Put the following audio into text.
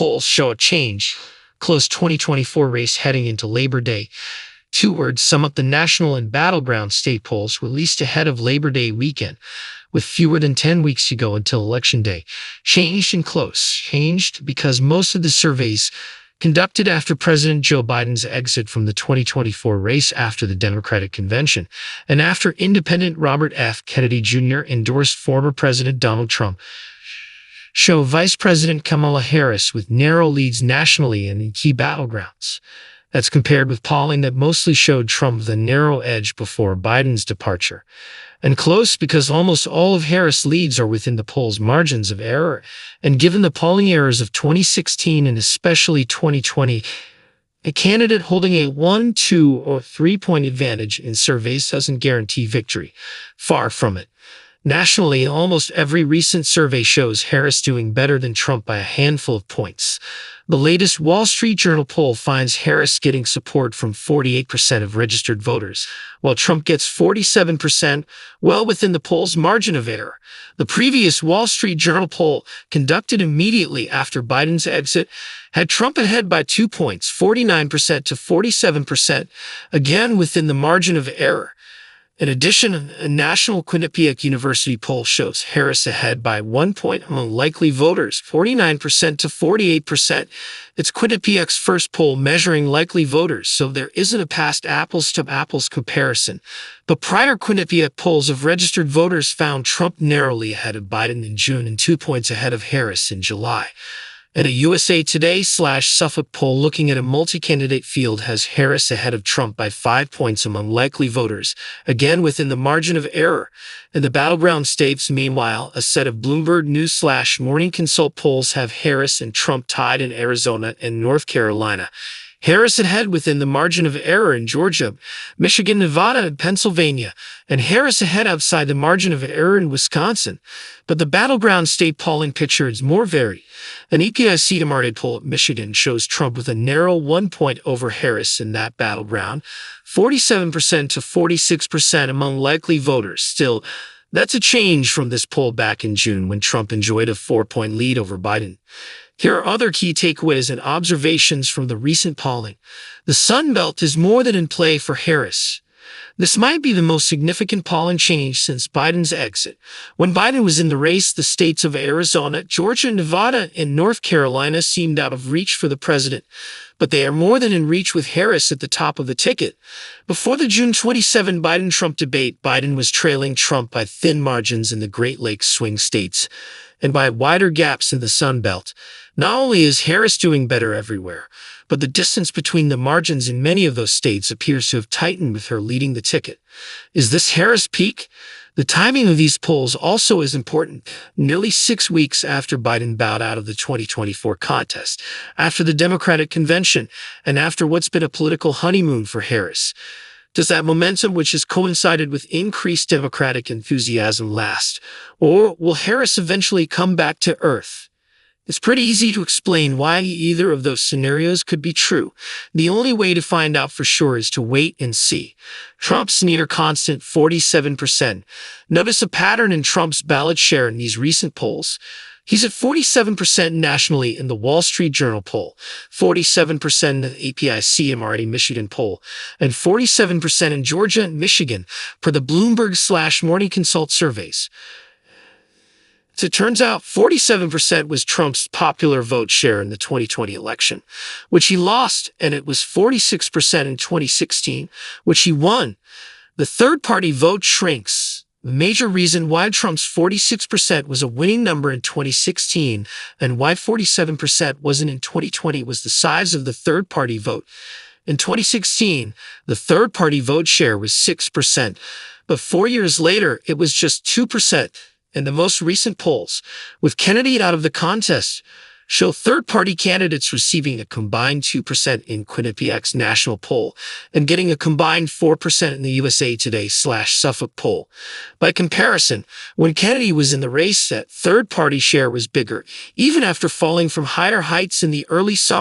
polls show a change. Close 2024 race heading into Labor Day. Two words sum up the national and battleground state polls released ahead of Labor Day weekend, with fewer than 10 weeks to go until Election Day. Changed and close. Changed because most of the surveys conducted after President Joe Biden's exit from the 2024 race after the Democratic convention, and after independent Robert F. Kennedy Jr. endorsed former President Donald Trump, show Vice President Kamala Harris with narrow leads nationally and in key battlegrounds. That's compared with polling that mostly showed Trump with a narrow edge before Biden's departure. And close because almost all of Harris' leads are within the poll's margins of error. And given the polling errors of 2016 and especially 2020, a candidate holding a 1, 2, or 3-point advantage in surveys doesn't guarantee victory. Far from it. Nationally, almost every recent survey shows Harris doing better than Trump by a handful of points. The latest Wall Street Journal poll finds Harris getting support from 48% of registered voters, while Trump gets 47%, well within the poll's margin of error. The previous Wall Street Journal poll, conducted immediately after Biden's exit, had Trump ahead by 2 points, 49% to 47%, again within the margin of error. In addition, a national Quinnipiac University poll shows Harris ahead by 1 point among likely voters, 49% to 48%. It's Quinnipiac's first poll measuring likely voters, so there isn't a past apples-to-apples comparison. But prior Quinnipiac polls of registered voters found Trump narrowly ahead of Biden in June and 2 points ahead of Harris in July. And a USA Today/Suffolk poll looking at a multi-candidate field has Harris ahead of Trump by 5 points among likely voters, again within the margin of error. In the battleground states, meanwhile, a set of Bloomberg News/Morning Consult polls have Harris and Trump tied in Arizona and North Carolina. Harris ahead within the margin of error in Georgia, Michigan, Nevada, and Pennsylvania, and Harris ahead outside the margin of error in Wisconsin. But the battleground state polling picture is more varied. An EPIC poll at Michigan shows Trump with a narrow 1 point over Harris in that battleground, 47% to 46% among likely voters. Still, that's a change from this poll back in June when Trump enjoyed a 4-point lead over Biden. Here are other key takeaways and observations from the recent polling. The Sun Belt is more than in play for Harris. This might be the most significant polling change since Biden's exit. When Biden was in the race, the states of Arizona, Georgia, Nevada, and North Carolina seemed out of reach for the president, but they are more than in reach with Harris at the top of the ticket. Before the June 27 Biden-Trump debate, Biden was trailing Trump by thin margins in the Great Lakes swing states and by wider gaps in the Sun Belt. Not only is Harris doing better everywhere, but the distance between the margins in many of those states appears to have tightened with her leading the ticket. Is this Harris' peak? The timing of these polls also is important. Nearly 6 weeks after Biden bowed out of the 2024 contest, after the Democratic convention, and after what's been a political honeymoon for Harris. Does that momentum, which has coincided with increased Democratic enthusiasm, last? Or will Harris eventually come back to earth? It's pretty easy to explain why either of those scenarios could be true. The only way to find out for sure is to wait and see. Trump's near constant 47%. Notice a pattern in Trump's ballot share in these recent polls. He's at 47% nationally in the Wall Street Journal poll, 47% in the EPIC Michigan poll, and 47% in Georgia and Michigan per the Bloomberg/Morning Consult surveys. As it turns out, 47% was Trump's popular vote share in the 2020 election, which he lost, and it was 46% in 2016, which he won. The third-party vote shrinks. The major reason why Trump's 46% was a winning number in 2016 and why 47% wasn't in 2020 was the size of the third-party vote. In 2016, the third-party vote share was 6%, but 4 years later, it was just 2%. And the most recent polls, with Kennedy out of the contest, show third-party candidates receiving a combined 2% in Quinnipiac's national poll and getting a combined 4% in the USA Today/Suffolk poll. By comparison, when Kennedy was in the race, that third-party share was bigger, even after falling from higher heights in the early summer.